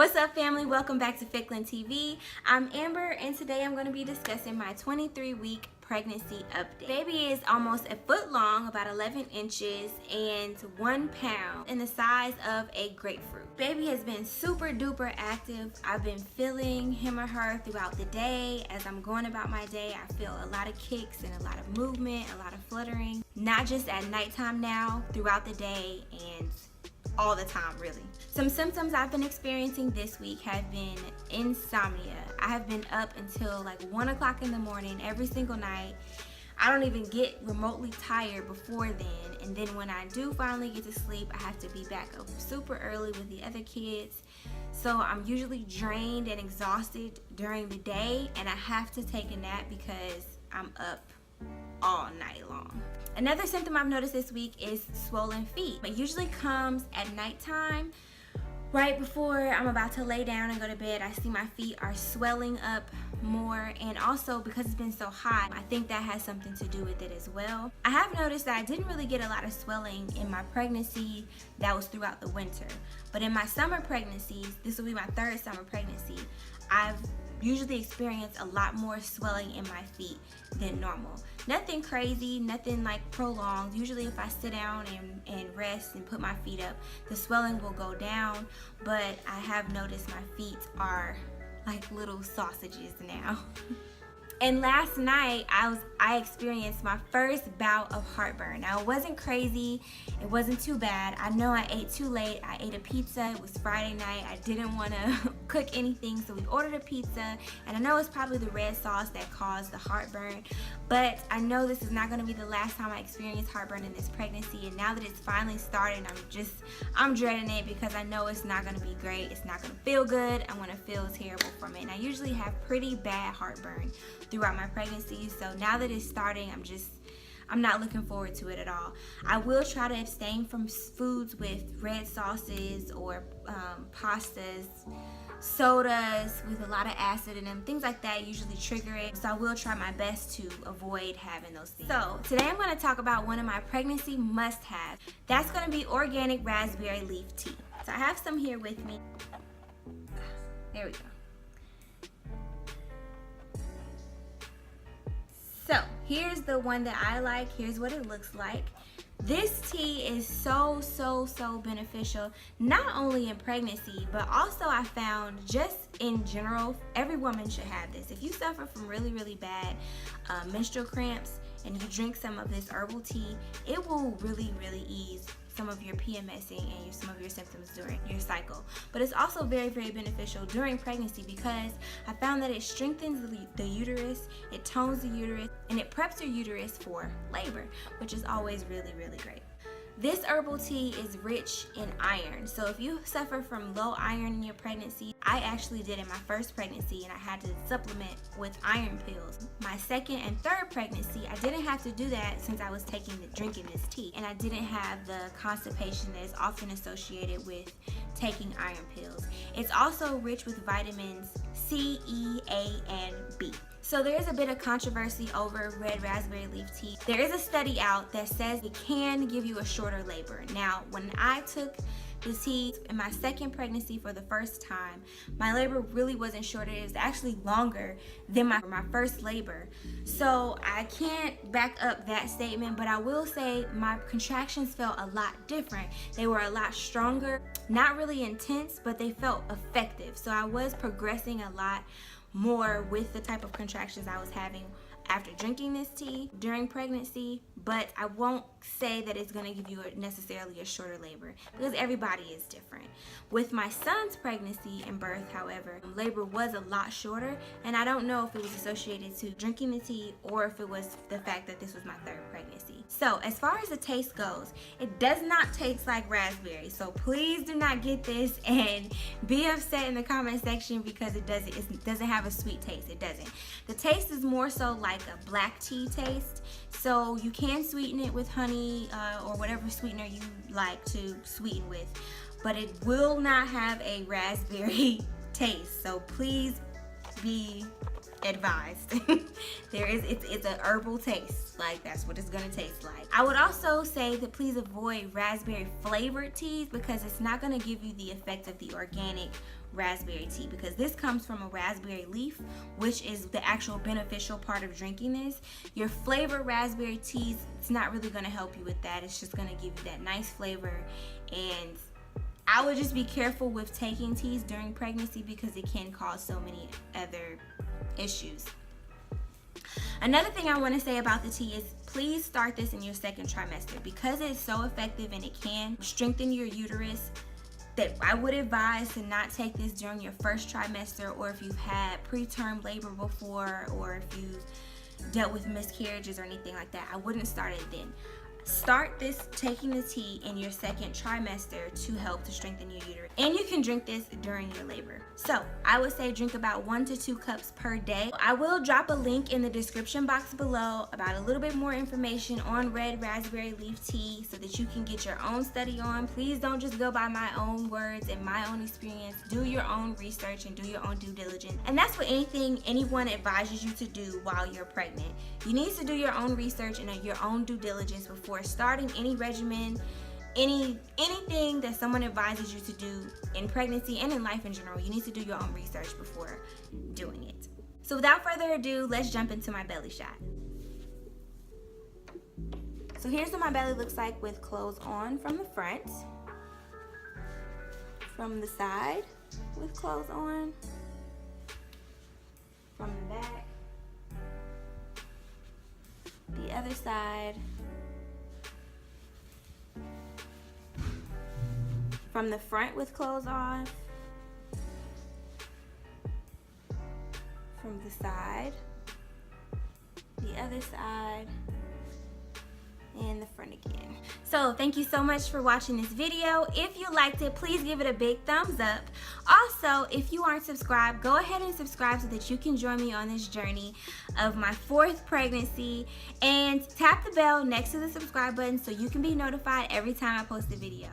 What's up, family? Welcome back to FicklinTV. I'm Amber, and today I'm going to be discussing my 23-week pregnancy update. Baby is almost a foot long, about 11 inches, and 1 pound, in the size of a grapefruit. Baby has been super duper active. I've been feeling him or her throughout the day. As I'm going about my day, I feel a lot of kicks and a lot of movement, a lot of fluttering. Not just at nighttime now, throughout the day and all the time, really. Some symptoms I've been experiencing this week have been insomnia. I have been up until like 1 o'clock in the morning every single night. I don't even get remotely tired before then, and then when I do finally get to sleep, I have to be back up super early with the other kids. So I'm usually drained and exhausted during the day, and I have to take a nap because I'm up all night long. Another symptom I've noticed this week is swollen feet. It usually comes at nighttime, right before I'm about to lay down and go to bed. I see my feet are swelling up more, and also because it's been so hot, I think that has something to do with it as well. I have noticed that I didn't really get a lot of swelling in my pregnancy. That was throughout the winter, but in my summer pregnancies, this will be my 3rd summer pregnancy, I've usually experience a lot more swelling in my feet than normal. Nothing crazy, nothing like prolonged. Usually if I sit down and rest and put my feet up, the swelling will go down, but I have noticed my feet are like little sausages now. And last night, I experienced my first bout of heartburn. Now, it wasn't crazy. It wasn't too bad. I know I ate too late. I ate a pizza. It was Friday night. I didn't want to cook anything, so we ordered a pizza. And I know it's probably the red sauce that caused the heartburn, but I know this is not going to be the last time I experience heartburn in this pregnancy. And now that it's finally started, I'm dreading it because I know it's not going to be great. It's not going to feel good. I'm going to feel terrible from it. And I usually have pretty bad heartburn throughout my pregnancy, so now that it's starting, I'm not looking forward to it at all. I will try to abstain from foods with red sauces or pastas, sodas with a lot of acid in them, things like that usually trigger it, so I will try my best to avoid having those things. So today I'm going to talk about one of my pregnancy must-haves. That's going to be organic raspberry leaf tea. So I have some here with me. There we go. So here's the one that I like. Here's what it looks like. This tea is so beneficial, not only in pregnancy, but also I found just in general, every woman should have this. If you suffer from really bad menstrual cramps and you drink some of this herbal tea, it will really ease some of your PMSing and some of your symptoms during your cycle. But it's also very beneficial during pregnancy because I found that it strengthens the uterus, it tones the uterus, and it preps your uterus for labor, which is always really great. This herbal tea is rich in iron, so if you suffer from low iron in your pregnancy, I actually did in my first pregnancy, and I had to supplement with iron pills. My 2nd and 3rd pregnancy, I didn't have to do that since I was drinking this tea, and I didn't have the constipation that is often associated with taking iron pills. It's also rich with vitamins C, E, A, and B. So there is a bit of controversy over red raspberry leaf tea. There is a study out that says it can give you a shorter labor. Now, when I took the tea in my 2nd pregnancy for the first time, my labor really wasn't shorter. It was actually longer than my first labor. So I can't back up that statement, but I will say my contractions felt a lot different. They were a lot stronger, not really intense, but they felt effective. So I was progressing a lot more with the type of contractions I was having after drinking this tea during pregnancy, but I won't say that it's going to give you necessarily a shorter labor because everybody is different. With my son's pregnancy and birth, however, labor was a lot shorter, and I don't know if it was associated to drinking the tea or if it was the fact that this was my 3rd pregnancy. So as far as the taste goes, it does not taste like raspberry, so please do not get this and be upset in the comment section because it doesn't have a sweet taste. It doesn't. The taste is more so like a black tea taste, so you can sweeten it with honey or whatever sweetener you like to sweeten with, but it will not have a raspberry taste, so please be advised. It's an herbal taste, like that's what it's gonna taste like. I would also say that please avoid raspberry flavored teas because it's not gonna give you the effect of the organic raspberry tea, because this comes from a raspberry leaf, which is the actual beneficial part of drinking this. Your flavored raspberry teas, it's not really going to help you with that. It's just going to give you that nice flavor. And I would just be careful with taking teas during pregnancy because it can cause so many other issues. Another thing I want to say about the tea is please start this in your second trimester, because it's so effective and it can strengthen your uterus. That I would advise to not take this during your first trimester, or if you've had preterm labor before, or if you've dealt with miscarriages or anything like that. I wouldn't start it then. Start this, taking the tea, in your second trimester to help to strengthen your uterus. And you can drink this during your labor. So I would say drink about 1 to 2 cups per day. I will drop a link in the description box below about a little bit more information on red raspberry leaf tea so that you can get your own study on. Please don't just go by my own words and my own experience. Do your own research and do your own due diligence. And that's what anyone advises you to do while you're pregnant. You need to do your own research and your own due diligence before starting any regimen, anything that someone advises you to do in pregnancy and in life in general. You need to do your own research before doing it. So without further ado, let's jump into my belly shot. So here's what my belly looks like with clothes on from the front, from the side with clothes on, from the back, the other side, from the front with clothes off, from the side, the other side, and the front again. So thank you so much for watching this video. If you liked it, please give it a big thumbs up. Also, if you aren't subscribed, go ahead and subscribe so that you can join me on this journey of my 4th pregnancy, and tap the bell next to the subscribe button so you can be notified every time I post a video.